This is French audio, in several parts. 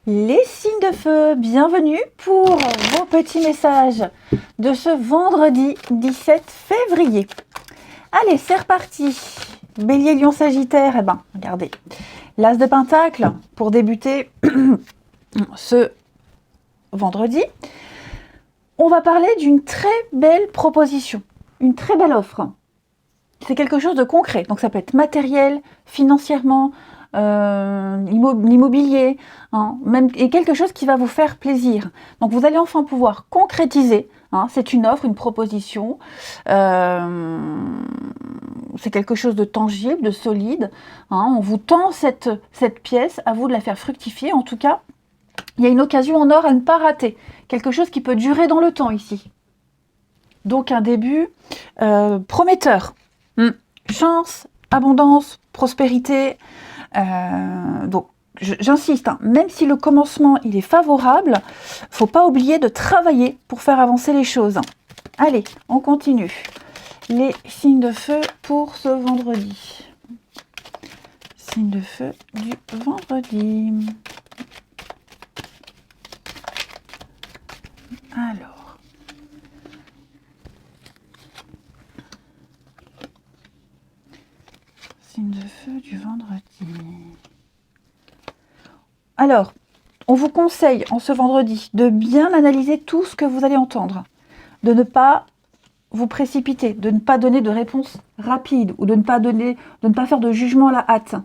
Les signes de feu, bienvenue pour vos petits messages de ce vendredi 17 février. Allez, c'est reparti. Bélier, Lion, Sagittaire, eh ben, regardez. L'As de Pentacle pour débuter ce vendredi. On va parler d'une très belle proposition, une très belle offre. C'est quelque chose de concret, donc ça peut être matériel, financièrement, l'immobilier, hein, même, et quelque chose qui va vous faire plaisir. Donc vous allez enfin pouvoir concrétiser, hein, c'est une offre, une proposition, c'est quelque chose de tangible, de solide, hein, on vous tend cette pièce, à vous de la faire fructifier. En tout cas, il y a une occasion en or à ne pas rater, quelque chose qui peut durer dans le temps ici. Donc un début prometteur, chance, abondance, prospérité. Donc j'insiste, hein, même si le commencement il est favorable, faut pas oublier de travailler pour faire avancer les choses. Allez, on continue. Les signes de feu pour ce vendredi. Signes de feu du vendredi. Alors. Signe de feu du vendredi. Alors, on vous conseille en ce vendredi de bien analyser tout ce que vous allez entendre, de ne pas vous précipiter, de ne pas donner de réponse rapide ou de ne pas faire de jugement à la hâte.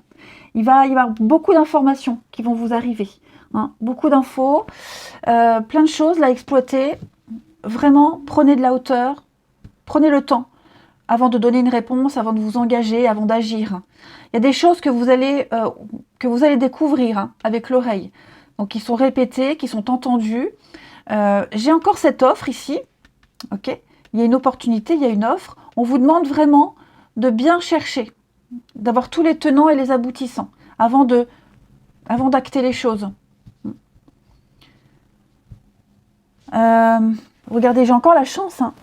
Il va y avoir beaucoup d'informations qui vont vous arriver, hein, beaucoup d'infos, plein de choses à exploiter. Vraiment, prenez de la hauteur, prenez le temps avant de donner une réponse, avant de vous engager, avant d'agir. Il y a des choses que vous allez découvrir, hein, avec l'oreille, donc qui sont répétées, qui sont entendues. J'ai encore cette offre ici, ok ? Il y a une opportunité, il y a une offre. On vous demande vraiment de bien chercher, d'avoir tous les tenants et les aboutissants avant d'acter les choses. Regardez, j'ai encore la chance, hein.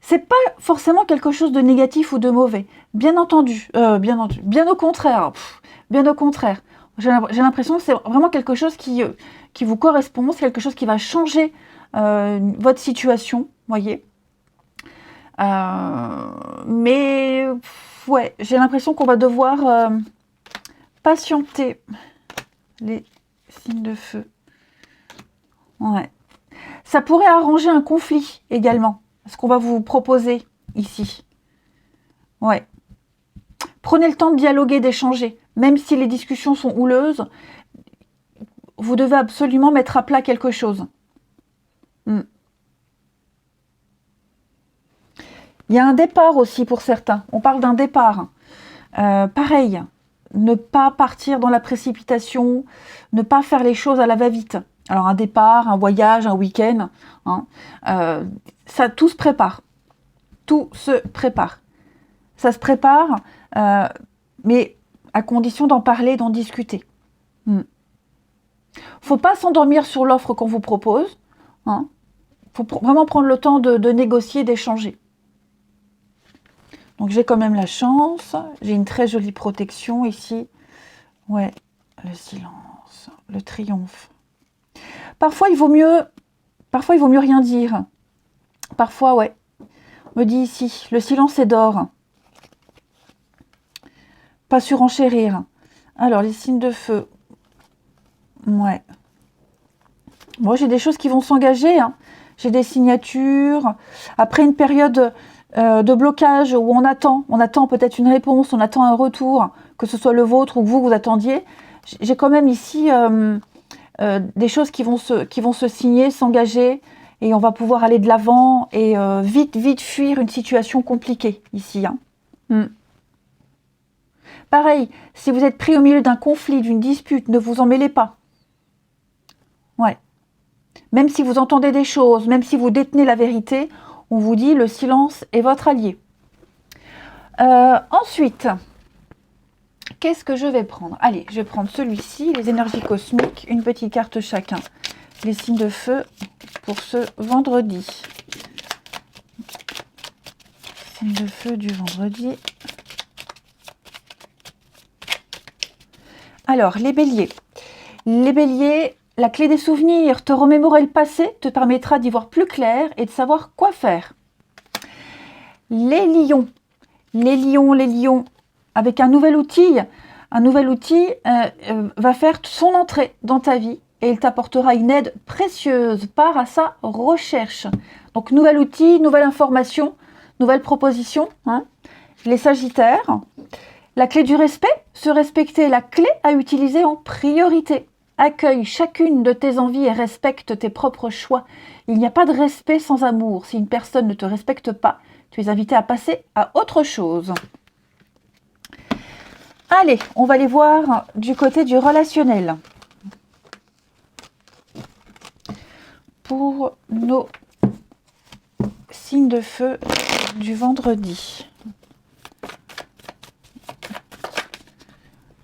C'est pas forcément quelque chose de négatif ou de mauvais. Bien entendu, bien au contraire. Bien au contraire. J'ai l'impression que c'est vraiment quelque chose qui vous correspond, c'est quelque chose qui va changer votre situation, voyez. Mais ouais, j'ai l'impression qu'on va devoir patienter. Les signes de feu. Ouais. Ça pourrait arranger un conflit également, ce qu'on va vous proposer ici. Ouais. Prenez le temps de dialoguer, d'échanger. Même si les discussions sont houleuses, vous devez absolument mettre à plat quelque chose. Il y a un départ aussi pour certains. On parle d'un départ. Pareil, ne pas partir dans la précipitation, ne pas faire les choses à la va-vite. Alors un départ, un voyage, un week-end, hein, ça tout se prépare. Tout se prépare. Ça se prépare, mais à condition d'en parler, d'en discuter. Faut pas s'endormir sur l'offre qu'on vous propose. Hein. Faut vraiment prendre le temps de négocier, d'échanger. Donc j'ai quand même la chance. J'ai une très jolie protection ici. Ouais, le silence, le triomphe. Parfois il vaut mieux rien dire. Parfois, ouais. On me dit ici, le silence est d'or. Pas surenchérir. Alors, les signes de feu. Ouais. Moi, j'ai des choses qui vont s'engager. Hein. J'ai des signatures. Après une période de blocage où on attend peut-être une réponse, on attend un retour, que ce soit le vôtre ou que vous attendiez. J'ai quand même ici des choses qui vont se signer, s'engager, et on va pouvoir aller de l'avant et vite fuir une situation compliquée ici. Hein. Pareil, si vous êtes pris au milieu d'un conflit, d'une dispute, ne vous en mêlez pas. Ouais. Même si vous entendez des choses, même si vous détenez la vérité, on vous dit le silence est votre allié. Ensuite, qu'est-ce que je vais prendre? Allez, je vais prendre celui-ci, les énergies cosmiques, une petite carte chacun. Les signes de feu pour ce vendredi. Signes de feu du vendredi. Alors, les béliers. Les béliers, la clé des souvenirs, te remémorer le passé te permettra d'y voir plus clair et de savoir quoi faire. Les lions, les lions, avec un nouvel outil va faire son entrée dans ta vie et il t'apportera une aide précieuse. Pars à sa recherche. Donc, nouvel outil, nouvelle information, nouvelle proposition. Hein. Les sagittaires, la clé du respect, se respecter, la clé à utiliser en priorité. Accueille chacune de tes envies et respecte tes propres choix. Il n'y a pas de respect sans amour. Si une personne ne te respecte pas, tu es invité à passer à autre chose. Allez, on va aller voir du côté du relationnel. Pour nos signes de feu du vendredi.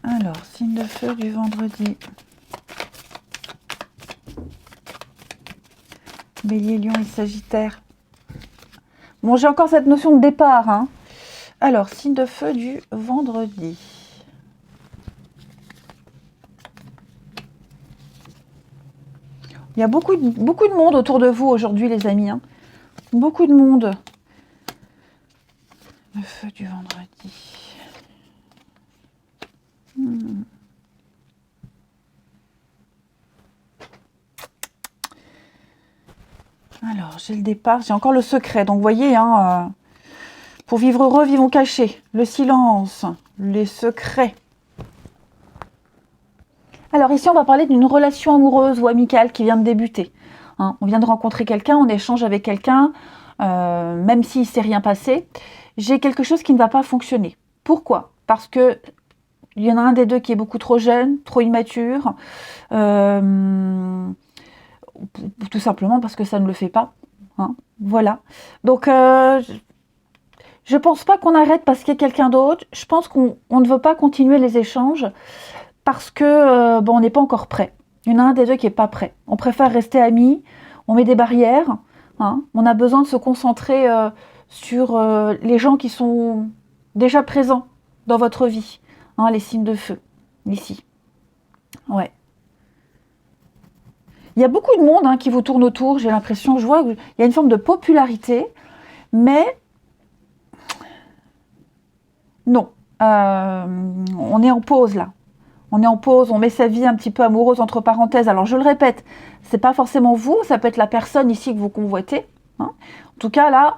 Alors, signe de feu du vendredi. Bélier, Lion et Sagittaire. Bon, j'ai encore cette notion de départ. Hein. Alors, signe de feu du vendredi. Il y a beaucoup de monde autour de vous aujourd'hui, les amis. Hein. Beaucoup de monde. Le feu du vendredi. Alors, j'ai le départ, j'ai encore le secret. Donc, vous voyez, hein, pour vivre heureux, vivons cachés. Le silence, les secrets. Alors, ici, on va parler d'une relation amoureuse ou amicale qui vient de débuter. Hein, on vient de rencontrer quelqu'un, on échange avec quelqu'un, même s'il ne s'est rien passé. J'ai quelque chose qui ne va pas fonctionner. Pourquoi? Parce que il y en a un des deux qui est beaucoup trop jeune, trop immature. Tout simplement parce que ça ne le fait pas. Hein, voilà. Donc, je ne pense pas qu'on arrête parce qu'il y a quelqu'un d'autre. Je pense qu'on ne veut pas continuer les échanges parce que on n'est pas encore prêt. Il y en a un des deux qui n'est pas prêt. On préfère rester amis, on met des barrières. Hein, on a besoin de se concentrer sur les gens qui sont déjà présents dans votre vie. Hein, les signes de feu, ici. Ouais. Il y a beaucoup de monde hein, qui vous tourne autour, j'ai l'impression, je vois qu'il y a une forme de popularité, mais non, on est en pause là. On est en pause, on met sa vie un petit peu amoureuse entre parenthèses. Alors je le répète, c'est pas forcément vous, ça peut être la personne ici que vous convoitez. Hein. En tout cas là,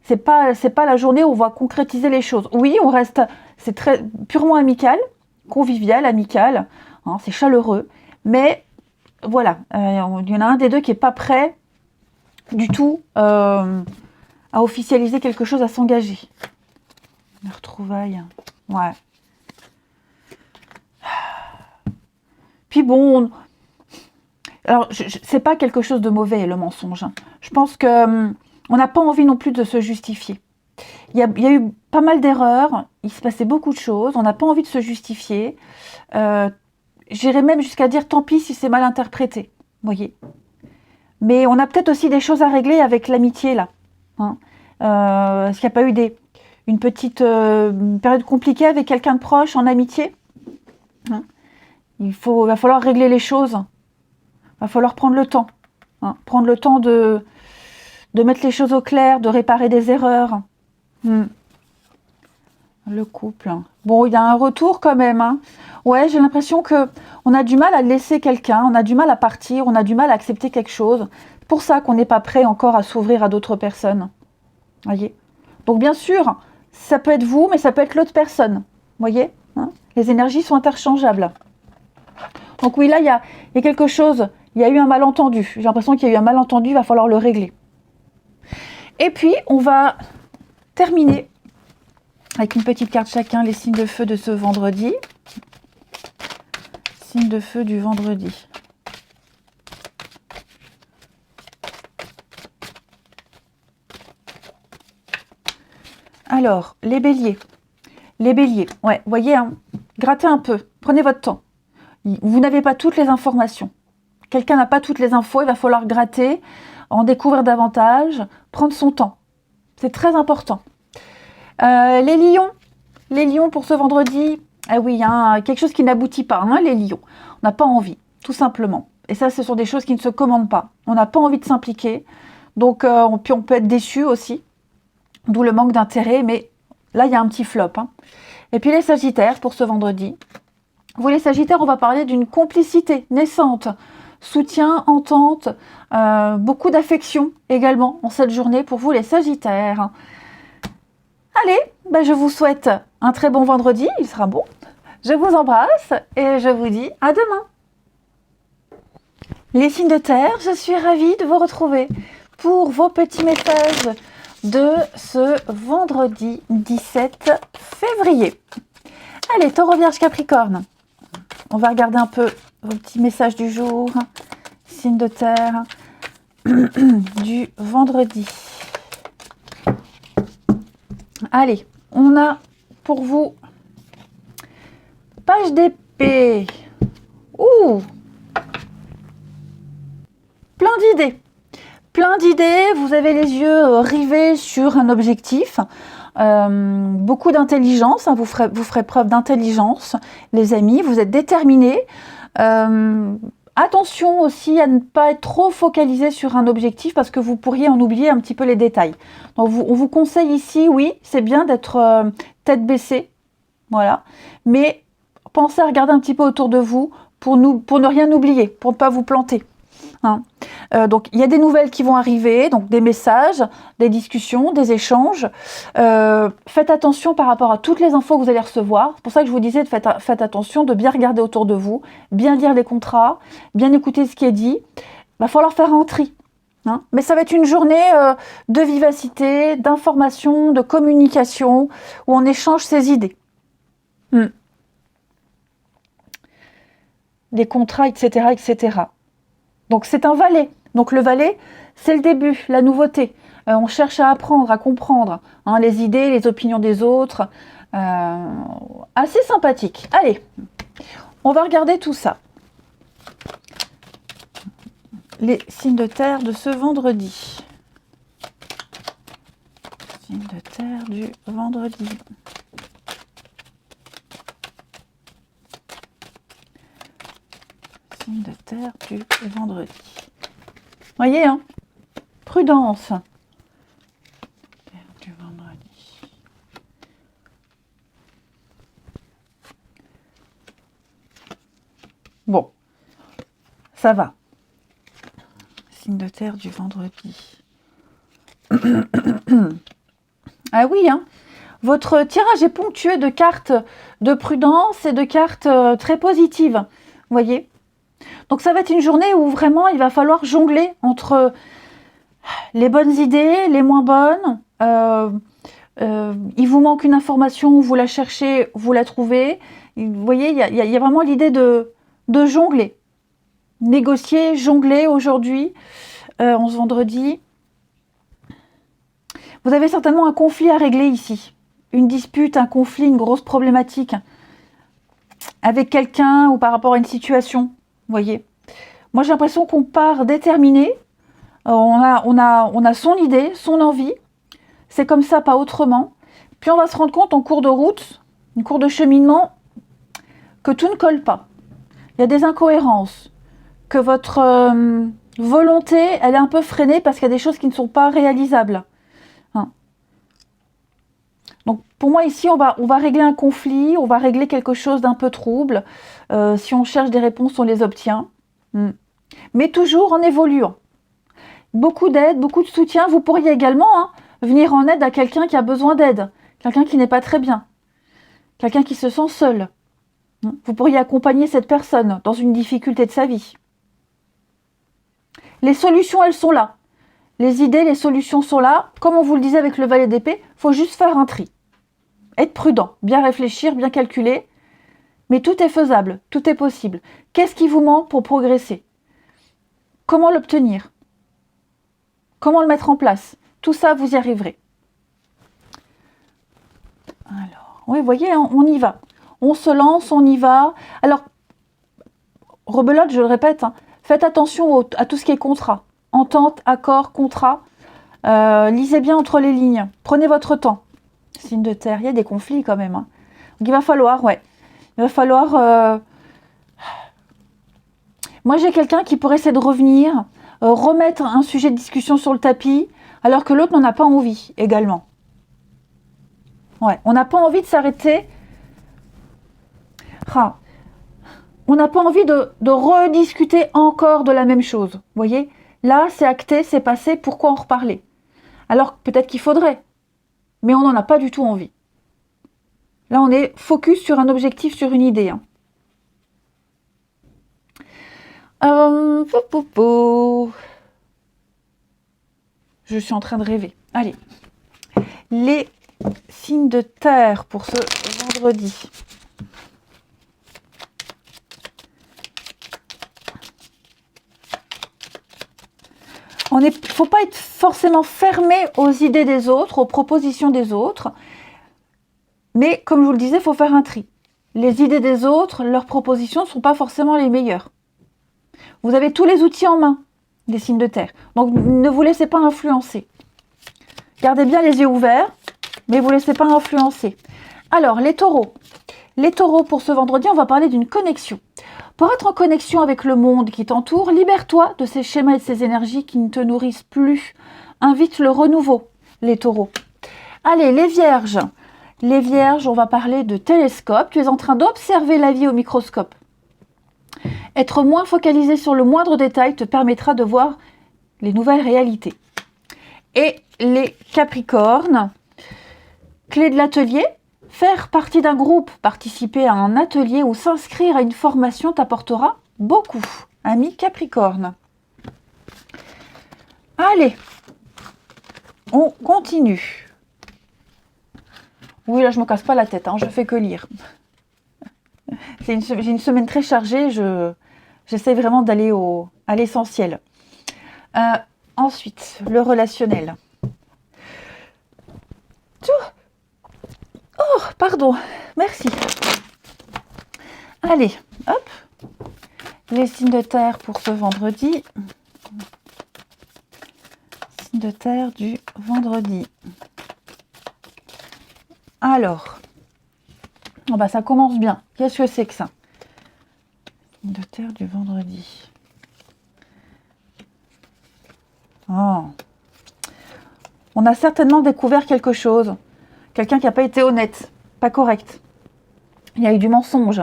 c'est pas la journée où on va concrétiser les choses. Oui, on reste, c'est très purement amical, convivial, amical, hein, c'est chaleureux, mais voilà, il y en a un des deux qui n'est pas prêt du tout à officialiser quelque chose, à s'engager. Les retrouvailles, ouais. Puis bon, alors c'est pas quelque chose de mauvais le mensonge. Hein. Je pense que on n'a pas envie non plus de se justifier. Il y a eu pas mal d'erreurs, il se passait beaucoup de choses, on n'a pas envie de se justifier. J'irais même jusqu'à dire tant pis si c'est mal interprété, voyez. Mais on a peut-être aussi des choses à régler avec l'amitié là. Hein. Est-ce qu'il n'y a pas eu une petite période compliquée avec quelqu'un de proche en amitié? Hein. Va falloir régler les choses. Va falloir prendre le temps. Hein. Prendre le temps de mettre les choses au clair, de réparer des erreurs. Le couple. Bon, il y a un retour quand même. Hein. Ouais, j'ai l'impression qu'on a du mal à laisser quelqu'un, on a du mal à partir, on a du mal à accepter quelque chose. C'est pour ça qu'on n'est pas prêt encore à s'ouvrir à d'autres personnes. Voyez. Donc bien sûr, ça peut être vous, mais ça peut être l'autre personne. Voyez. Hein. Les énergies sont interchangeables. Donc oui, là, il y a quelque chose, il y a eu un malentendu. J'ai l'impression qu'il y a eu un malentendu, il va falloir le régler. Et puis, on va terminer avec une petite carte chacun, les signes de feu de ce vendredi. Signe de feu du vendredi. Alors, les béliers. Les béliers, ouais, voyez, hein, grattez un peu, prenez votre temps. Vous n'avez pas toutes les informations. Quelqu'un n'a pas toutes les infos, il va falloir gratter, en découvrir davantage, prendre son temps. C'est très important. Les lions pour ce vendredi, ah oui, hein, quelque chose qui n'aboutit pas, hein, les lions. On n'a pas envie. tout simplement. Et ça, ce sont des choses qui ne se commandent pas. On n'a pas envie de s'impliquer, donc puis on peut être déçu aussi, d'où le manque d'intérêt, mais là, il y a un petit flop. Hein. Et puis les Sagittaires, pour ce vendredi. Vous les Sagittaires, on va parler d'une complicité naissante, soutien, entente, beaucoup d'affection également en cette journée pour vous les Sagittaires. Allez, ben je vous souhaite un très bon vendredi, il sera bon. Je vous embrasse et je vous dis à demain. Les signes de terre, je suis ravie de vous retrouver pour vos petits messages de ce vendredi 17 février. Allez, Taureau, Vierge, Capricorne. On va regarder un peu vos petits messages du jour. Signes de terre du vendredi. Allez, on a pour vous page d'épée. Ouh, plein d'idées. Plein d'idées, vous avez les yeux rivés sur un objectif. Beaucoup d'intelligence, hein, vous ferez preuve d'intelligence, les amis, vous êtes déterminés. Attention aussi à ne pas être trop focalisé sur un objectif parce que vous pourriez en oublier un petit peu les détails. Donc on vous conseille ici, oui, c'est bien d'être tête baissée, voilà, mais pensez à regarder un petit peu autour de vous pour ne rien oublier, pour ne pas vous planter. Hein. Donc il y a des nouvelles qui vont arriver, donc des messages, des discussions, des échanges. Faites attention par rapport à toutes les infos que vous allez recevoir. C'est pour ça que je vous disais, faites attention de bien regarder autour de vous, bien lire les contrats, bien écouter ce qui est dit. Il va falloir faire un tri. Hein. Mais ça va être une journée de vivacité, d'information, de communication, où on échange ses idées. Des contrats, etc., etc. Donc c'est un valet. Donc le valet, c'est le début, la nouveauté. On cherche à apprendre, à comprendre hein, les idées, les opinions des autres. Assez sympathique. Allez, on va regarder tout ça. Les signes de terre de ce vendredi. Signes de terre du vendredi. Signe de terre du vendredi. Voyez, hein, prudence. Terre du vendredi. Bon, ça va. Signe de terre du vendredi. Ah oui, hein. Votre tirage est ponctué de cartes de prudence et de cartes très positives. Vous voyez ? Donc ça va être une journée où vraiment il va falloir jongler entre les bonnes idées, les moins bonnes. Il vous manque une information, vous la cherchez, vous la trouvez. Vous voyez, il y a vraiment l'idée de jongler. Négocier, jongler aujourd'hui, en ce vendredi. Vous avez certainement un conflit à régler ici. Une dispute, un conflit, une grosse problématique avec quelqu'un ou par rapport à une situation. Vous voyez, moi j'ai l'impression qu'on part déterminé, on a son idée, son envie, c'est comme ça, pas autrement. Puis on va se rendre compte en cours de route, en cours de cheminement, que tout ne colle pas. Il y a des incohérences, que votre volonté, elle est un peu freinée parce qu'il y a des choses qui ne sont pas réalisables. Hein. Donc pour moi ici, on va régler un conflit, on va régler quelque chose d'un peu trouble. Si on cherche des réponses, on les obtient. Mais toujours en évoluant. Beaucoup d'aide, beaucoup de soutien. Vous pourriez également venir en aide à quelqu'un qui a besoin d'aide. Quelqu'un qui n'est pas très bien. Quelqu'un qui se sent seul. Vous pourriez accompagner cette personne dans une difficulté de sa vie. Les solutions, elles sont là. Les idées, les solutions sont là. Comme on vous le disait avec le valet d'épée, il faut juste faire un tri. Être prudent, bien réfléchir, bien calculer. Mais tout est faisable, tout est possible. Qu'est-ce qui vous manque pour progresser? Comment l'obtenir? Comment le mettre en place? Tout ça, vous y arriverez. Alors, oui, vous voyez, on y va. On se lance, on y va. Alors, rebelote, je le répète, faites attention à tout ce qui est contrat. Entente, accord, contrat. Lisez bien entre les lignes. Prenez votre temps. Signe de terre, il y a des conflits quand même. Donc, il va falloir, il va falloir... Moi, j'ai quelqu'un qui pourrait essayer de revenir, remettre un sujet de discussion sur le tapis, alors que l'autre n'en a pas envie également. Ouais, on n'a pas envie de s'arrêter. Ah, on n'a pas envie de rediscuter encore de la même chose. Vous voyez? Là, c'est acté, c'est passé, pourquoi en reparler? Alors peut-être qu'il faudrait, mais on n'en a pas du tout envie. Là, on est focus sur un objectif, sur une idée. Hein. Je suis en train de rêver. Allez. Les signes de terre pour ce vendredi. Il ne faut pas être forcément fermé aux idées des autres, aux propositions des autres. Mais comme je vous le disais, il faut faire un tri. Les idées des autres, leurs propositions ne sont pas forcément les meilleures. Vous avez tous les outils en main, des signes de terre. Donc ne vous laissez pas influencer. Gardez bien les yeux ouverts, mais ne vous laissez pas influencer. Alors, les taureaux. Les taureaux, pour ce vendredi, on va parler d'une connexion. Pour être en connexion avec le monde qui t'entoure, libère-toi de ces schémas et de ces énergies qui ne te nourrissent plus. Invite le renouveau, les taureaux. Allez, les vierges. Les vierges, on va parler de télescope. Tu es en train d'observer la vie au microscope. Être moins focalisé sur le moindre détail te permettra de voir les nouvelles réalités. Et les capricornes, clé de l'atelier, faire partie d'un groupe, participer à un atelier ou s'inscrire à une formation t'apportera beaucoup, ami capricorne. Allez, on continue. Oui, là, je ne me casse pas la tête, hein, je fais que lire. J'ai une semaine très chargée, j'essaie vraiment d'aller à l'essentiel. Ensuite, le relationnel. Oh, pardon, merci. Allez, hop. Les signes de terre pour ce vendredi. Signes de terre du vendredi. Alors, oh bah ça commence bien. Qu'est-ce que c'est que ça? Signes de terre du vendredi. Oh. On a certainement découvert quelque chose. Quelqu'un qui n'a pas été honnête, pas correct. Il y a eu du mensonge.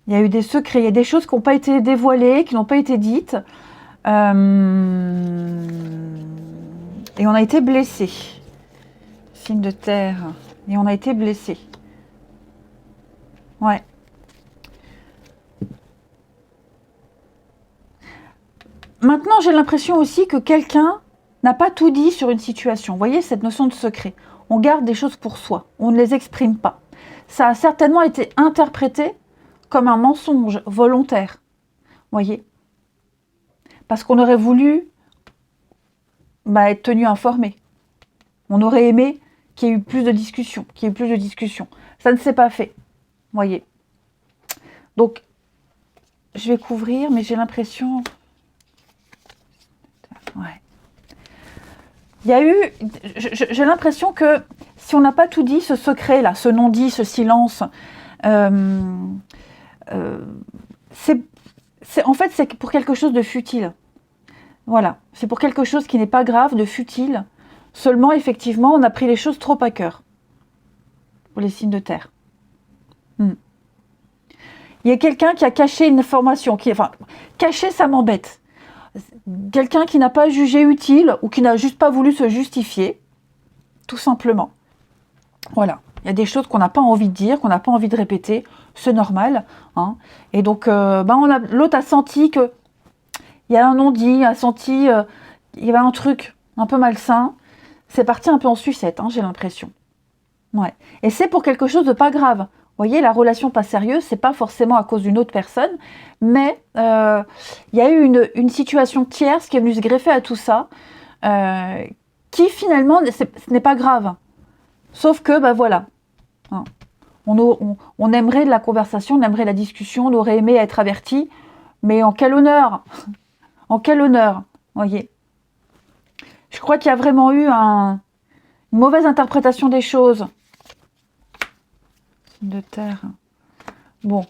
Il y a eu des secrets, il y a des choses qui n'ont pas été dévoilées, qui n'ont pas été dites. Et on a été blessé. Signe de terre. Et on a été blessé. Ouais. Maintenant, j'ai l'impression aussi que quelqu'un n'a pas tout dit sur une situation. Vous voyez, cette notion de secret. On garde des choses pour soi. On ne les exprime pas. Ça a certainement été interprété comme un mensonge volontaire. Vous voyez? Parce qu'on aurait voulu être tenu informé. On aurait aimé qu'il y ait eu plus de discussions. Ça ne s'est pas fait. Vous voyez? Donc, je vais couvrir, mais j'ai l'impression... Ouais. Il y a eu... J'ai l'impression que si on n'a pas tout dit, ce secret-là, ce non-dit, ce silence... en fait, c'est pour quelque chose de futile. Voilà, c'est pour quelque chose qui n'est pas grave, de futile. Seulement, effectivement, on a pris les choses trop à cœur. Pour les signes de terre. Il y a quelqu'un qui a caché une information. Caché, ça m'embête. Quelqu'un qui n'a pas jugé utile ou qui n'a juste pas voulu se justifier. Tout simplement. Voilà. Il y a des choses qu'on n'a pas envie de dire, qu'on n'a pas envie de répéter. C'est normal. Hein. Et donc, l'autre a senti que il y a un non-dit, a senti il y avait un truc un peu malsain. C'est parti un peu en sucette, hein, j'ai l'impression. Ouais. Et c'est pour quelque chose de pas grave. Vous voyez, la relation pas sérieuse, c'est pas forcément à cause d'une autre personne, mais il y a eu une situation tierce qui est venue se greffer à tout ça, qui finalement, ce n'est pas grave. Sauf que, voilà. Hein. On aimerait de la conversation, on aimerait la discussion, on aurait aimé être averti, mais en quel honneur! En quel honneur! Voyez. Je crois qu'il y a vraiment eu une mauvaise interprétation des choses. De terre. Bon.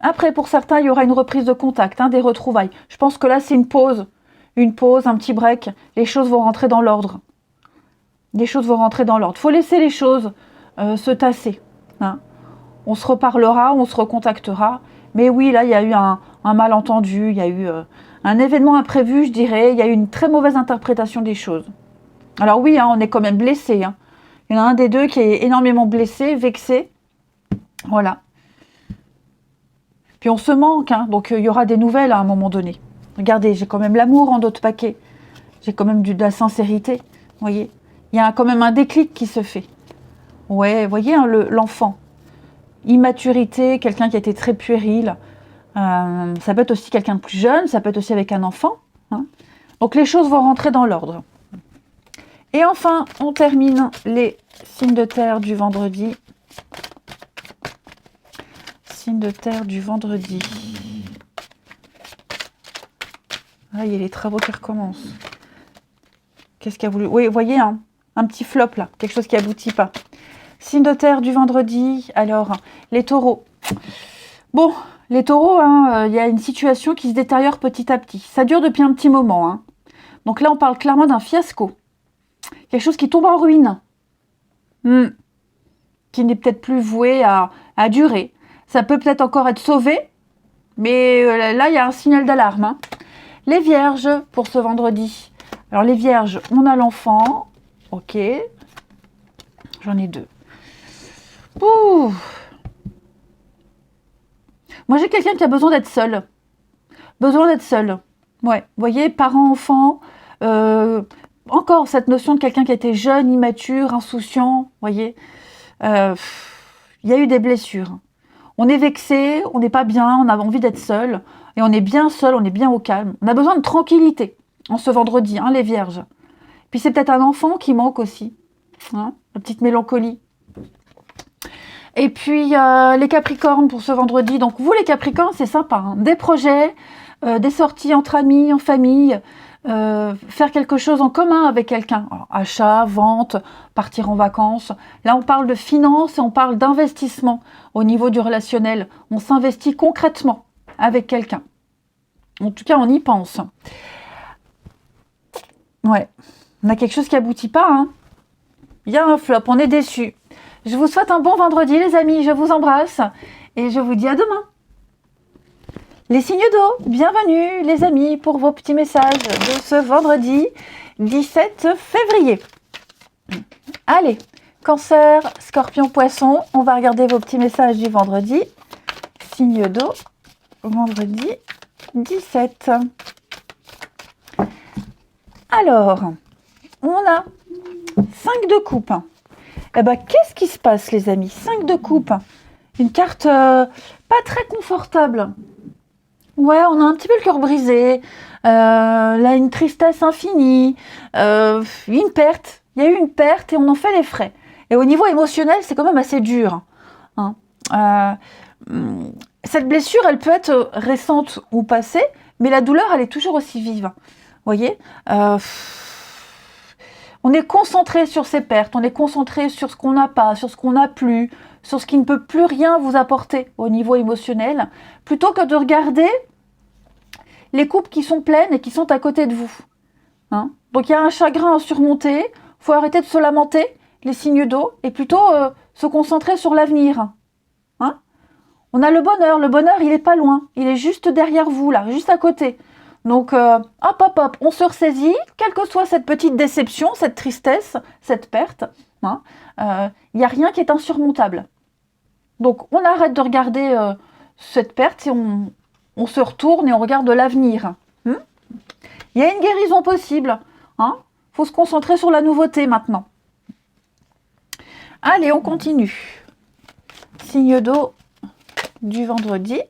Après, pour certains, il y aura une reprise de contact, hein, des retrouvailles. Je pense que là, c'est une pause, un petit break. Les choses vont rentrer dans l'ordre. Les choses vont rentrer dans l'ordre. Il faut laisser les choses se tasser. Hein. On se reparlera, on se recontactera. Mais oui, là, il y a eu un malentendu, il y a eu un événement imprévu, je dirais. Il y a eu une très mauvaise interprétation des choses. Alors oui, hein, on est quand même blessé. Hein. Il y en a un des deux qui est énormément blessé, vexé. Voilà. Puis on se manque, hein, donc il y aura des nouvelles à un moment donné. Regardez, j'ai quand même l'amour en d'autres paquets. J'ai quand même de la sincérité. Vous voyez, il y a quand même un déclic qui se fait. Ouais, vous voyez, hein, l'enfant. Immaturité, quelqu'un qui a été très puéril. Ça peut être aussi quelqu'un de plus jeune, ça peut être aussi avec un enfant. Hein. Donc les choses vont rentrer dans l'ordre. Et enfin, on termine les signes de terre du vendredi. Signe de terre du vendredi. Ah, il y a les travaux qui recommencent. Qu'est-ce qu'il a voulu... Oui, vous voyez, hein, un petit flop là, quelque chose qui aboutit pas. Signe de terre du vendredi. Alors, les taureaux. Bon, les taureaux, hein, y a une situation qui se détériore petit à petit. Ça dure depuis un petit moment. Hein. Donc là, on parle clairement d'un fiasco. Quelque chose qui tombe en ruine. Qui n'est peut-être plus voué à durer. Ça peut peut-être encore être sauvé, mais là, il y a un signal d'alarme. Hein. Les vierges, pour ce vendredi. Alors, les vierges, on a l'enfant. Ok. J'en ai deux. Ouh. Moi, j'ai quelqu'un qui a besoin d'être seul. Besoin d'être seul. Ouais. Vous voyez, parents, enfants. Encore cette notion de quelqu'un qui a été jeune, immature, insouciant. Vous voyez. Il y a eu des blessures. On est vexé, on n'est pas bien, on a envie d'être seul. Et on est bien seul, on est bien au calme. On a besoin de tranquillité en ce vendredi, hein, les vierges. Puis c'est peut-être un enfant qui manque aussi. Hein, la petite mélancolie. Et puis les capricornes pour ce vendredi. Donc vous les capricornes, c'est sympa. Hein, des projets, des sorties entre amis, en famille. Faire quelque chose en commun avec quelqu'un. Achat, vente, partir en vacances. Là, on parle de finances et on parle d'investissement au niveau du relationnel. On s'investit concrètement avec quelqu'un. En tout cas, on y pense. Ouais. On a quelque chose qui aboutit pas. Hein. Il y a un flop, on est déçus. Je vous souhaite un bon vendredi, les amis. Je vous embrasse et je vous dis à demain. Les signes d'eau, bienvenue les amis pour vos petits messages de ce vendredi 17 février. Allez, Cancer, Scorpion, Poisson, on va regarder vos petits messages du vendredi. Signe d'eau, vendredi 17. Alors, on a 5 de coupe. Eh ben, qu'est-ce qui se passe les amis? 5 de coupe. Une carte pas très confortable. Ouais, on a un petit peu le cœur brisé, là une tristesse infinie, une perte. Il y a eu une perte et on en fait les frais. Et au niveau émotionnel, c'est quand même assez dur. Hein. Cette blessure, elle peut être récente ou passée, mais la douleur, elle est toujours aussi vive. Vous voyez, on est concentré sur ces pertes, on est concentré sur ce qu'on n'a pas, sur ce qu'on n'a plus, sur ce qui ne peut plus rien vous apporter au niveau émotionnel, plutôt que de regarder les coupes qui sont pleines et qui sont à côté de vous. Hein. Donc il y a un chagrin à surmonter, il faut arrêter de se lamenter, les signes d'eau, et plutôt se concentrer sur l'avenir. Hein. On a le bonheur il n'est pas loin, il est juste derrière vous, là, juste à côté. Donc hop, on se ressaisit, quelle que soit cette petite déception, cette tristesse, cette perte, hein, n'y a rien qui est insurmontable. Donc on arrête de regarder cette perte et on se retourne et on regarde l'avenir. Il y a une guérison possible. Hein. Faut se concentrer sur la nouveauté maintenant. Allez, on continue. Signe d'eau du vendredi.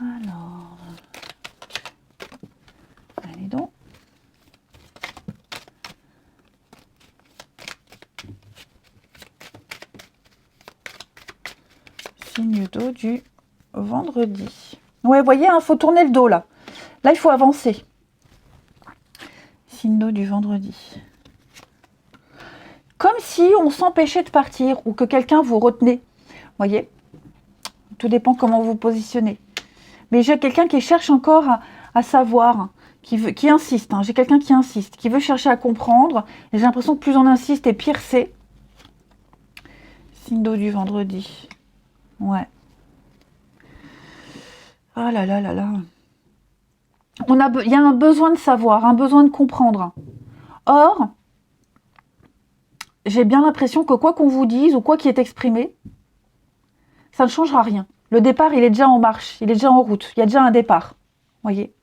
Alors, allez donc. Signe d'eau du vendredi. Ouais, vous voyez, il faut tourner le dos là. Là, il faut avancer. Signe d'eau du vendredi. Comme si on s'empêchait de partir ou que quelqu'un vous retenait. Vous voyez, Tout dépend comment vous vous positionnez. Mais j'ai quelqu'un qui cherche encore à savoir, qui insiste. J'ai quelqu'un qui insiste, qui veut chercher à comprendre. Et j'ai l'impression que plus on insiste et pire c'est. Signe d'eau du vendredi. Ouais. Ah là là là là. Il y a un besoin de savoir, un besoin de comprendre. Or, j'ai bien l'impression que quoi qu'on vous dise ou quoi qui est exprimé, ça ne changera rien. Le départ, il est déjà en marche, il est déjà en route, il y a déjà un départ. Voyez ?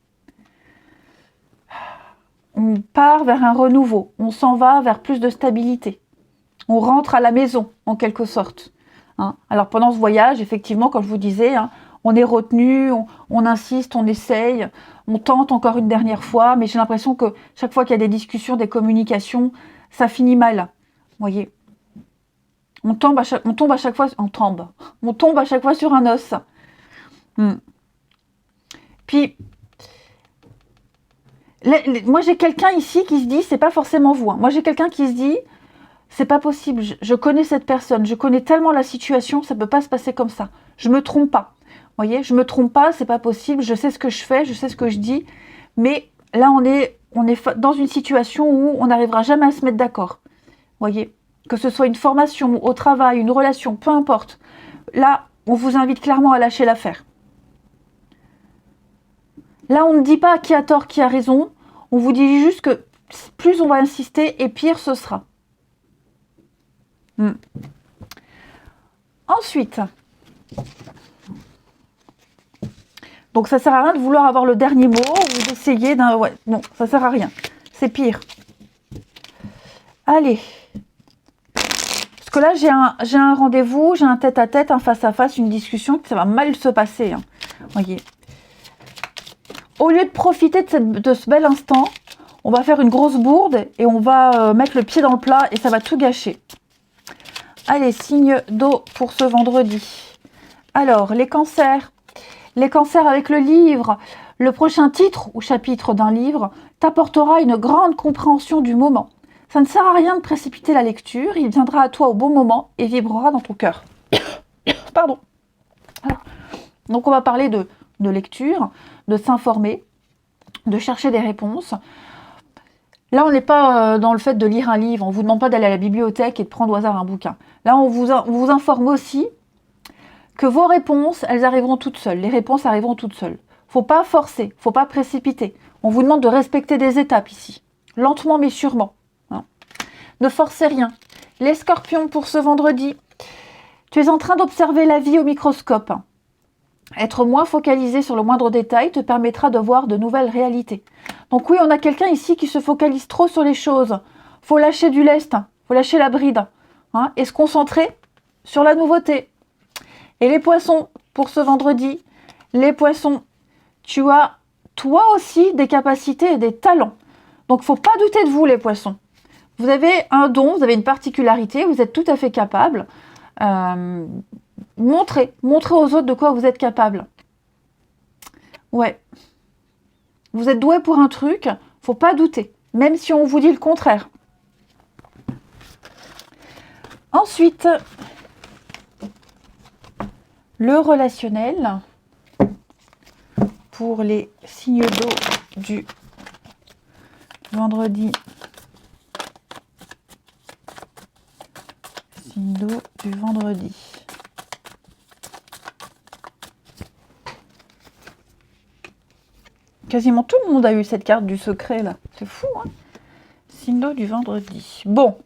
On part vers un renouveau, on s'en va vers plus de stabilité. On rentre à la maison, en quelque sorte. Alors pendant ce voyage, effectivement, comme je vous disais, on est retenu, on insiste, on essaye, on tente encore une dernière fois, mais j'ai l'impression que chaque fois qu'il y a des discussions, des communications, ça finit mal. Voyez, on tombe à chaque fois sur un os. Puis, moi j'ai quelqu'un ici qui se dit, c'est pas forcément vous. Moi j'ai quelqu'un qui se dit, c'est pas possible, je connais cette personne, je connais tellement la situation, ça peut pas se passer comme ça. Je me trompe pas. Voyez, je me trompe pas, c'est pas possible, je sais ce que je fais, je sais ce que je dis, mais là on est dans une situation où on n'arrivera jamais à se mettre d'accord. Voyez, que ce soit une formation, au travail, une relation, peu importe. Là, on vous invite clairement à lâcher l'affaire. Là, on ne dit pas qui a tort, qui a raison. On vous dit juste que plus on va insister et pire ce sera. Ensuite, donc ça sert à rien de vouloir avoir le dernier mot ou d'essayer d'un... Ouais, non, ça sert à rien. C'est pire. Allez. Parce que là, j'ai un rendez-vous, j'ai un tête-à-tête, un face-à-face, une discussion, ça va mal se passer. Voyez. Au lieu de profiter de ce bel instant, on va faire une grosse bourde et on va mettre le pied dans le plat et ça va tout gâcher. Allez, signe d'eau pour ce vendredi. Alors, les cancers. Les cancers avec le livre. Le prochain titre ou chapitre d'un livre t'apportera une grande compréhension du moment. Ça ne sert à rien de précipiter la lecture. Il viendra à toi au bon moment et vibrera dans ton cœur. Pardon. Alors, donc, on va parler de lecture, de s'informer, de chercher des réponses. Là, on n'est pas dans le fait de lire un livre. On ne vous demande pas d'aller à la bibliothèque et de prendre au hasard un bouquin. Là, on vous informe aussi que vos réponses, elles arriveront toutes seules. Les réponses arriveront toutes seules. Faut pas forcer, faut pas précipiter. On vous demande de respecter des étapes ici. Lentement mais sûrement. Ne forcez rien. Les scorpions pour ce vendredi. Tu es en train d'observer la vie au microscope. Être moins focalisé sur le moindre détail te permettra de voir de nouvelles réalités. Donc oui, on a quelqu'un ici qui se focalise trop sur les choses. Faut lâcher du lest, faut lâcher la bride. Et se concentrer sur la nouveauté. Et les poissons, pour ce vendredi, les poissons, tu as toi aussi des capacités et des talents. Donc, faut pas douter de vous, les poissons. Vous avez un don, vous avez une particularité, vous êtes tout à fait capable. Montrez aux autres de quoi vous êtes capable. Ouais. Vous êtes doué pour un truc, faut pas douter, même si on vous dit le contraire. Ensuite, le relationnel pour les signes d'eau du vendredi. Signe d'eau du vendredi. Quasiment tout le monde a eu cette carte du secret là. C'est fou, hein? Signe d'eau du vendredi. Bon.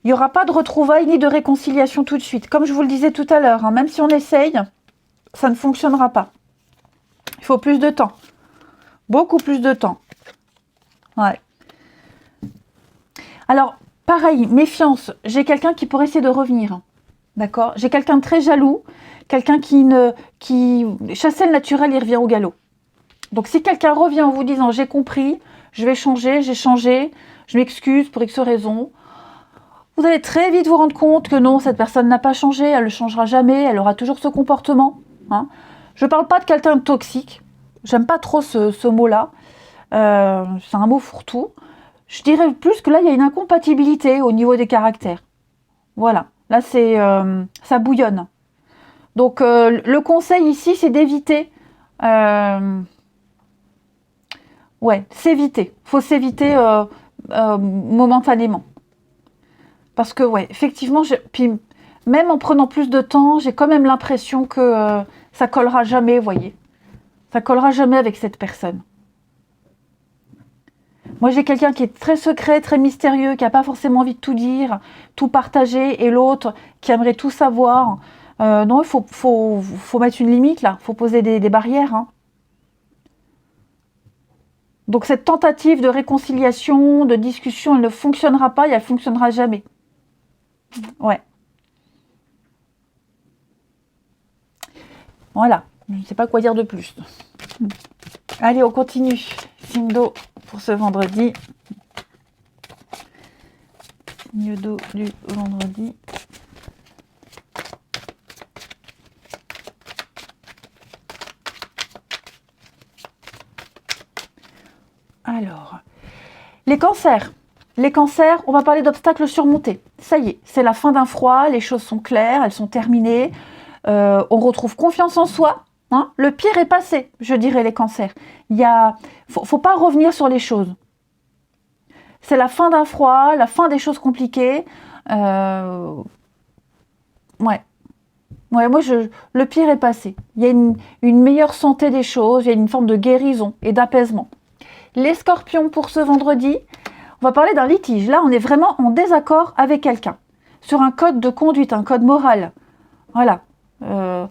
Il n'y aura pas de retrouvailles ni de réconciliation tout de suite. Comme je vous le disais tout à l'heure, même si on essaye, ça ne fonctionnera pas. Il faut plus de temps. Beaucoup plus de temps. Ouais. Alors, pareil, méfiance. J'ai quelqu'un qui pourrait essayer de revenir. D'accord? J'ai quelqu'un de très jaloux. Quelqu'un qui chassait le naturel, il revient au galop. Donc, si quelqu'un revient en vous disant « j'ai compris, je vais changer, j'ai changé, je m'excuse pour X raison », vous allez très vite vous rendre compte que non, cette personne n'a pas changé, elle ne changera jamais, elle aura toujours ce comportement. Je ne parle pas de quelqu'un de toxique, j'aime pas trop ce mot-là, c'est un mot fourre-tout. Je dirais plus que là, il y a une incompatibilité au niveau des caractères. Voilà, là, ça bouillonne. Donc, le conseil ici, c'est d'éviter. Ouais, s'éviter. Il faut s'éviter momentanément. Parce que, ouais, effectivement, puis même en prenant plus de temps, j'ai quand même l'impression que ça collera jamais, vous voyez. Ça collera jamais avec cette personne. Moi, j'ai quelqu'un qui est très secret, très mystérieux, qui n'a pas forcément envie de tout dire, tout partager, et l'autre qui aimerait tout savoir. Non, il faut mettre une limite, là. Il faut poser des barrières. Hein. Donc, cette tentative de réconciliation, de discussion, elle ne fonctionnera pas et elle ne fonctionnera jamais. Ouais. Voilà. Je ne sais pas quoi dire de plus. Allez, on continue. Signe d'eau pour ce vendredi. Signe d'eau du vendredi. Alors, les cancers. Les cancers, on va parler d'obstacles surmontés. Ça y est, c'est la fin d'un froid, les choses sont claires, elles sont terminées. On retrouve confiance en soi. Hein. Le pire est passé, je dirais, les cancers. Faut pas revenir sur les choses. C'est la fin d'un froid, la fin des choses compliquées. Ouais. Ouais, moi, le pire est passé. Il y a une meilleure santé des choses, il y a une forme de guérison et d'apaisement. Les scorpions, pour ce vendredi, on va parler d'un litige. Là, on est vraiment en désaccord avec quelqu'un. Sur un code de conduite, un code moral. Voilà. Il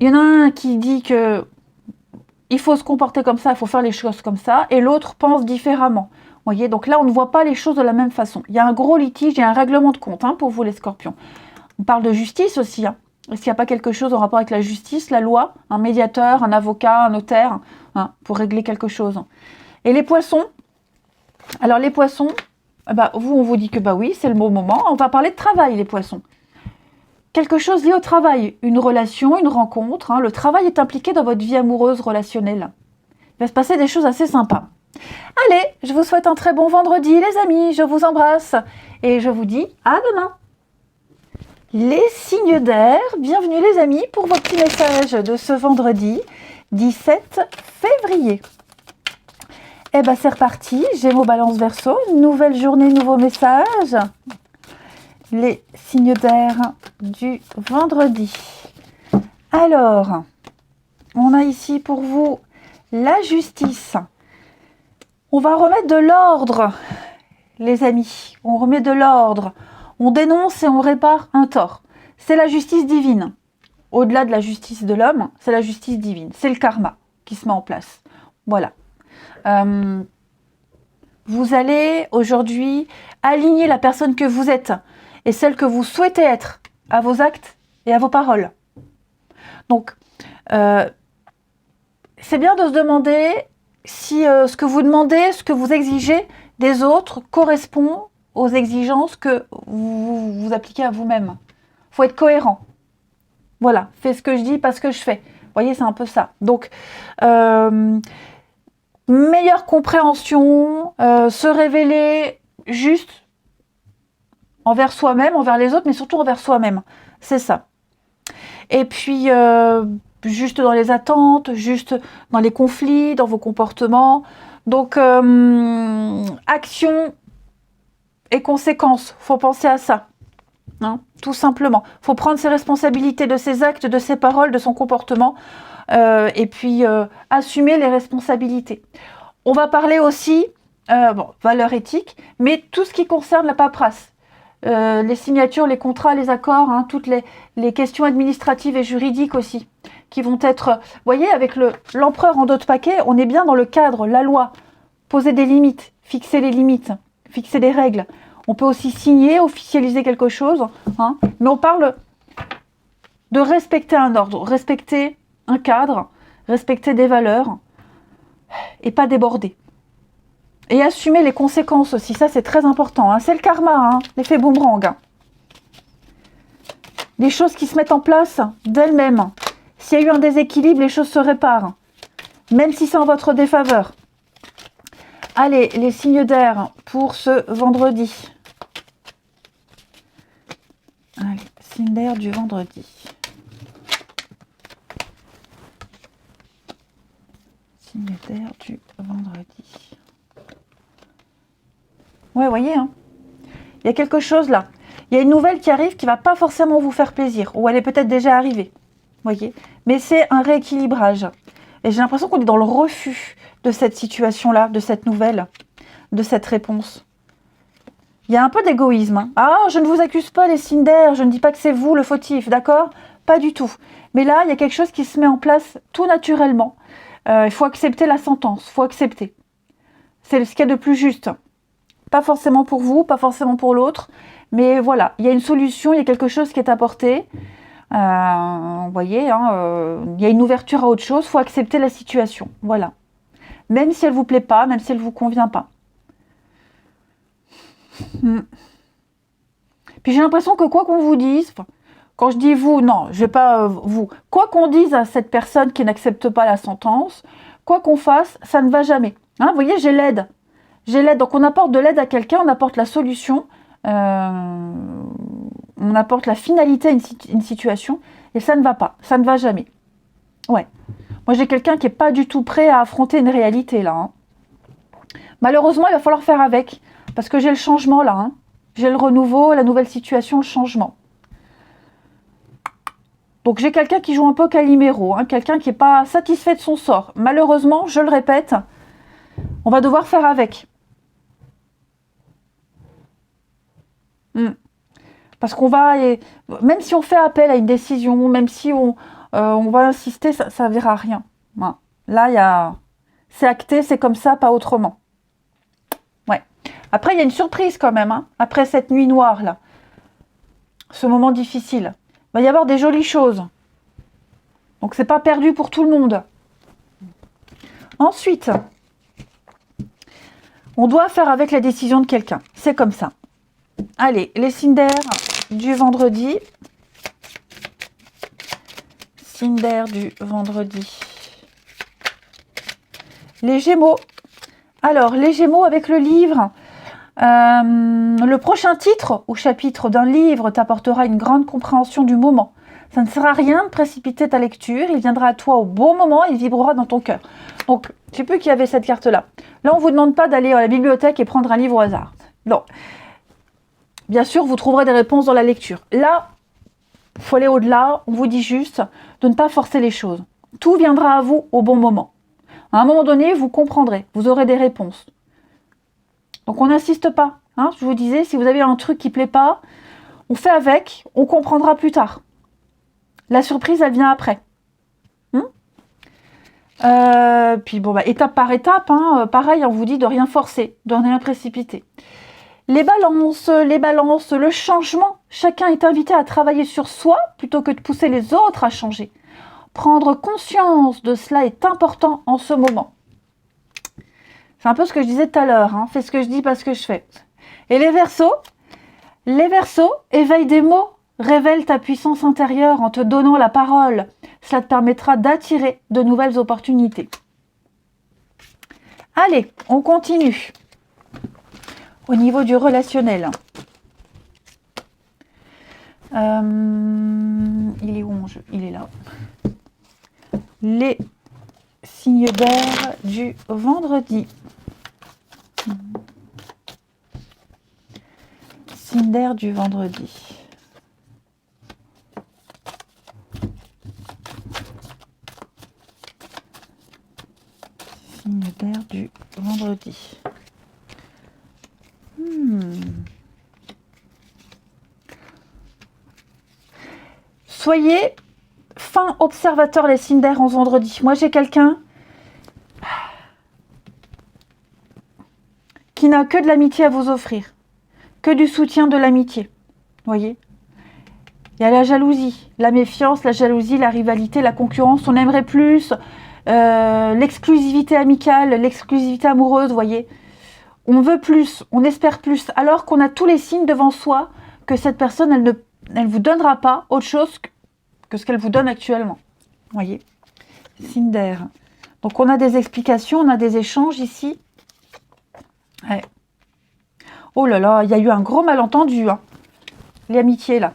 y en a un qui dit que il faut se comporter comme ça, il faut faire les choses comme ça, et l'autre pense différemment. Vous voyez, donc là, on ne voit pas les choses de la même façon. Il y a un gros litige, il y a un règlement de compte pour vous, les scorpions. On parle de justice aussi. Est-ce qu'il n'y a pas quelque chose en rapport avec la justice, la loi, un médiateur, un avocat, un notaire, pour régler quelque chose? Et les poissons, alors les poissons, vous, on vous dit que oui, c'est le bon moment. On va parler de travail, les poissons. Quelque chose lié au travail, une relation, une rencontre. Le travail est impliqué dans votre vie amoureuse, relationnelle. Il va se passer des choses assez sympas. Allez, je vous souhaite un très bon vendredi, les amis. Je vous embrasse et je vous dis à demain. Les signes d'air, bienvenue les amis pour vos petits messages de ce vendredi 17 février. Eh bien c'est reparti, Gémeaux, Balance, Verseau, nouvelle journée, nouveau message. Les signes d'air du vendredi. Alors, on a ici pour vous la justice. On va remettre de l'ordre, les amis. On remet de l'ordre. On dénonce et on répare un tort. C'est la justice divine. Au-delà de la justice de l'homme, c'est la justice divine. C'est le karma qui se met en place. Voilà. Vous allez aujourd'hui aligner la personne que vous êtes et celle que vous souhaitez être à vos actes et à vos paroles. Donc, c'est bien de se demander si ce que vous demandez, ce que vous exigez des autres correspond aux exigences que vous appliquez à vous-même. Il faut être cohérent. Voilà, fais ce que je dis, pas ce que je fais. Vous voyez, c'est un peu ça. Donc, meilleure compréhension, se révéler juste envers soi-même, envers les autres, mais surtout envers soi-même. C'est ça. Et puis, juste dans les attentes, juste dans les conflits, dans vos comportements. Donc, action et conséquences, il faut penser à ça. Tout simplement. Il faut prendre ses responsabilités de ses actes, de ses paroles, de son comportement. Et puis, assumer les responsabilités. On va parler aussi, valeurs éthiques, mais tout ce qui concerne la paperasse. Les signatures, les contrats, les accords, toutes les questions administratives et juridiques aussi, qui vont être... Vous voyez, avec l'empereur en dos de paquet, on est bien dans le cadre, la loi. Poser des limites, fixer les limites, fixer des règles. On peut aussi signer, officialiser quelque chose, mais on parle de respecter un ordre, respecter un cadre, respecter des valeurs et pas déborder. Et assumer les conséquences aussi, ça c'est très important. C'est le karma, l'effet boomerang. Les choses qui se mettent en place d'elles-mêmes. S'il y a eu un déséquilibre, les choses se réparent. Même si c'est en votre défaveur. Allez, les signes d'air pour ce vendredi. Allez, Cinder du vendredi. Cinder du vendredi. Ouais, vous voyez, hein, il y a quelque chose là. Il y a une nouvelle qui arrive qui ne va pas forcément vous faire plaisir. Ou elle est peut-être déjà arrivée. Voyez. Mais c'est un rééquilibrage. Et j'ai l'impression qu'on est dans le refus de cette situation-là, de cette nouvelle, de cette réponse. Il y a un peu d'égoïsme. Hein. Ah, je ne vous accuse pas les Cinder, je ne dis pas que c'est vous le fautif, d'accord? Pas du tout. Mais là, il y a quelque chose qui se met en place tout naturellement. Il faut accepter la sentence, il faut accepter. C'est ce qu'il y a de plus juste. Pas forcément pour vous, pas forcément pour l'autre, mais voilà, il y a une solution, il y a quelque chose qui est apporté. Vous voyez, hein, il y a une ouverture à autre chose, il faut accepter la situation. Voilà. Même si elle ne vous plaît pas, même si elle ne vous convient pas. Puis j'ai l'impression que quoi qu'on vous dise, quand je dis vous, non, je vais pas vous, quoi qu'on dise à cette personne qui n'accepte pas la sentence, quoi qu'on fasse, ça ne va jamais. Hein, vous voyez, j'ai l'aide. J'ai l'aide. Donc on apporte de l'aide à quelqu'un, on apporte la solution, on apporte la finalité à une situation, et ça ne va pas, ça ne va jamais. Ouais. Moi j'ai quelqu'un qui n'est pas du tout prêt à affronter une réalité là. Hein. Malheureusement, il va falloir faire avec. Parce que j'ai le changement là, hein. J'ai le renouveau, la nouvelle situation, le changement. Donc j'ai quelqu'un qui joue un peu Calimero, hein, quelqu'un qui n'est pas satisfait de son sort. Malheureusement, je le répète, on va devoir faire avec. Parce qu'on va, même si on fait appel à une décision, même si on va insister, ça ne verra rien. Voilà. Là, c'est acté, c'est comme ça, pas autrement. Ouais. Après, il y a une surprise quand même, hein, après cette nuit noire, là. Ce moment difficile. Il va y avoir des jolies choses. Donc, c'est pas perdu pour tout le monde. Ensuite, on doit faire avec la décision de quelqu'un. C'est comme ça. Allez, les Cinder du vendredi. Cinder du vendredi. Les Gémeaux. Alors, les Gémeaux avec le livre. Le prochain titre ou chapitre d'un livre t'apportera une grande compréhension du moment. Ça ne sert à rien de précipiter ta lecture, il viendra à toi au bon moment, il vibrera dans ton cœur. Donc, je ne sais plus qui avait cette carte-là. Là, on ne vous demande pas d'aller à la bibliothèque et prendre un livre au hasard. Non. Bien sûr, vous trouverez des réponses dans la lecture. Là, il faut aller au-delà, on vous dit juste de ne pas forcer les choses. Tout viendra à vous au bon moment. À un moment donné, vous comprendrez, vous aurez des réponses. Donc on n'insiste pas. Hein, je vous disais, si vous avez un truc qui ne plaît pas, on fait avec, on comprendra plus tard. La surprise, elle vient après. Puis bon, étape par étape, hein, pareil, on vous dit de rien forcer, de rien précipiter. Les balances, le changement. Chacun est invité à travailler sur soi plutôt que de pousser les autres à changer. Prendre conscience de cela est important en ce moment. C'est un peu ce que je disais tout à l'heure. Hein. Fais ce que je dis, pas ce que je fais. Et les Verseaux, éveille des mots. Révèle ta puissance intérieure en te donnant la parole. Cela te permettra d'attirer de nouvelles opportunités. Allez, on continue. Au niveau du relationnel. Il est où mon jeu? Il est là. Les signes d'air du vendredi. Signe d'air du vendredi. Signe d'air du vendredi. Soyez fin observateur les signes d'air en ce vendredi. Moi j'ai quelqu'un qui n'a que de l'amitié à vous offrir, que du soutien de l'amitié. Voyez, il y a la jalousie, la méfiance, la jalousie, la rivalité, la concurrence. On aimerait plus, l'exclusivité amicale, l'exclusivité amoureuse. Voyez, on veut plus, on espère plus, alors qu'on a tous les signes devant soi que cette personne, elle vous donnera pas autre chose que ce qu'elle vous donne actuellement. Voyez, signe d'air. Donc on a des explications, on a des échanges ici. Ouais. Oh là là, il y a eu un gros malentendu. Hein. Les amitiés là.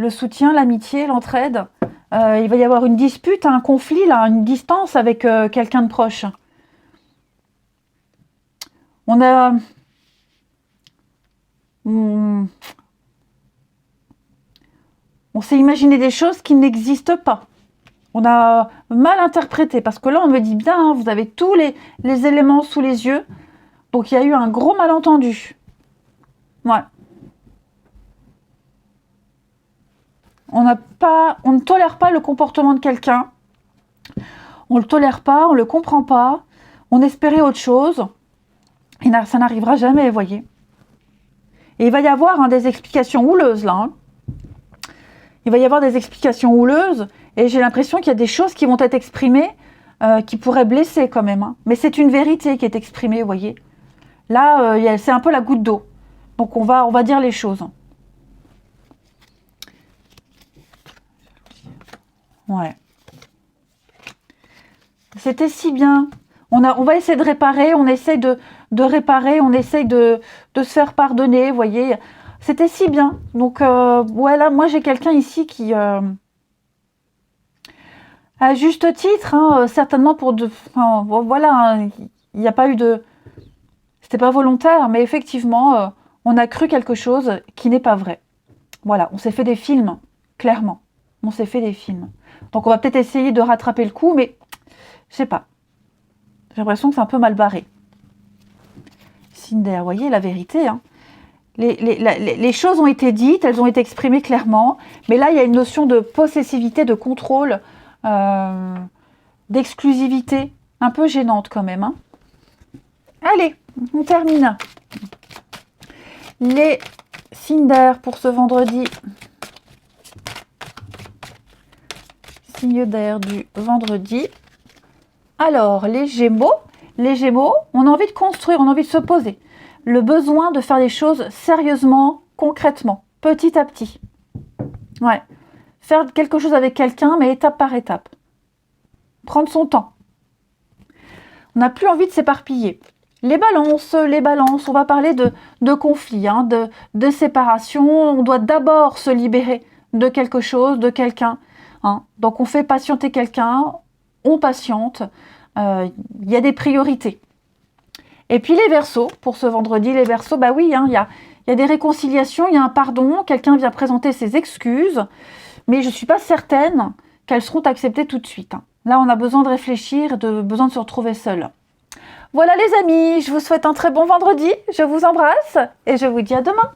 le soutien, l'amitié, l'entraide. Il va y avoir une dispute, un conflit, là, une distance avec quelqu'un de proche. On a... On s'est imaginé des choses qui n'existent pas. On a mal interprété, parce que là, on me dit bien, hein, vous avez tous les éléments sous les yeux. Donc, il y a eu un gros malentendu. Ouais. On ne tolère pas le comportement de quelqu'un. On ne le tolère pas, on ne le comprend pas. On espérait autre chose. Et ça n'arrivera jamais, vous voyez. Et il va y avoir des explications houleuses, là. Hein. Il va y avoir des explications houleuses. Et j'ai l'impression qu'il y a des choses qui vont être exprimées qui pourraient blesser quand même. Hein. Mais c'est une vérité qui est exprimée, vous voyez. Là, c'est un peu la goutte d'eau. Donc, on va dire les choses. Ouais. C'était si bien. On va essayer de réparer, on essaye de réparer, on essaye de se faire pardonner, vous voyez. C'était si bien. Donc, voilà, moi j'ai quelqu'un ici qui, à juste titre, hein, certainement pour voilà, hein, il n'y a pas eu de... C'était pas volontaire, mais effectivement, on a cru quelque chose qui n'est pas vrai. Voilà, on s'est fait des films, clairement. On s'est fait des films. Donc, on va peut-être essayer de rattraper le coup, mais je sais pas. J'ai l'impression que c'est un peu mal barré. Cinder, vous voyez, la vérité. Hein. Les choses ont été dites, elles ont été exprimées clairement, mais là, il y a une notion de possessivité, de contrôle, d'exclusivité, un peu gênante quand même. Hein. Allez, on termine. Les Cinder pour ce vendredi. Signe d'air du vendredi. Alors, les Gémeaux, on a envie de construire, on a envie de se poser. Le besoin de faire les choses sérieusement, concrètement, petit à petit. Ouais. Faire quelque chose avec quelqu'un, mais étape par étape. Prendre son temps. On n'a plus envie de s'éparpiller. Les balances, on va parler de conflit, hein, de séparation. On doit d'abord se libérer de quelque chose, de quelqu'un. Hein. Donc, on fait patienter quelqu'un, on patiente. Il y a des priorités. Et puis les Verseaux, pour ce vendredi, les Verseaux, bah oui, hein, il y a des réconciliations, il y a un pardon, quelqu'un vient présenter ses excuses, mais je ne suis pas certaine qu'elles seront acceptées tout de suite. Hein. Là, on a besoin de réfléchir, besoin de se retrouver seul. Voilà les amis, je vous souhaite un très bon vendredi, je vous embrasse et je vous dis à demain.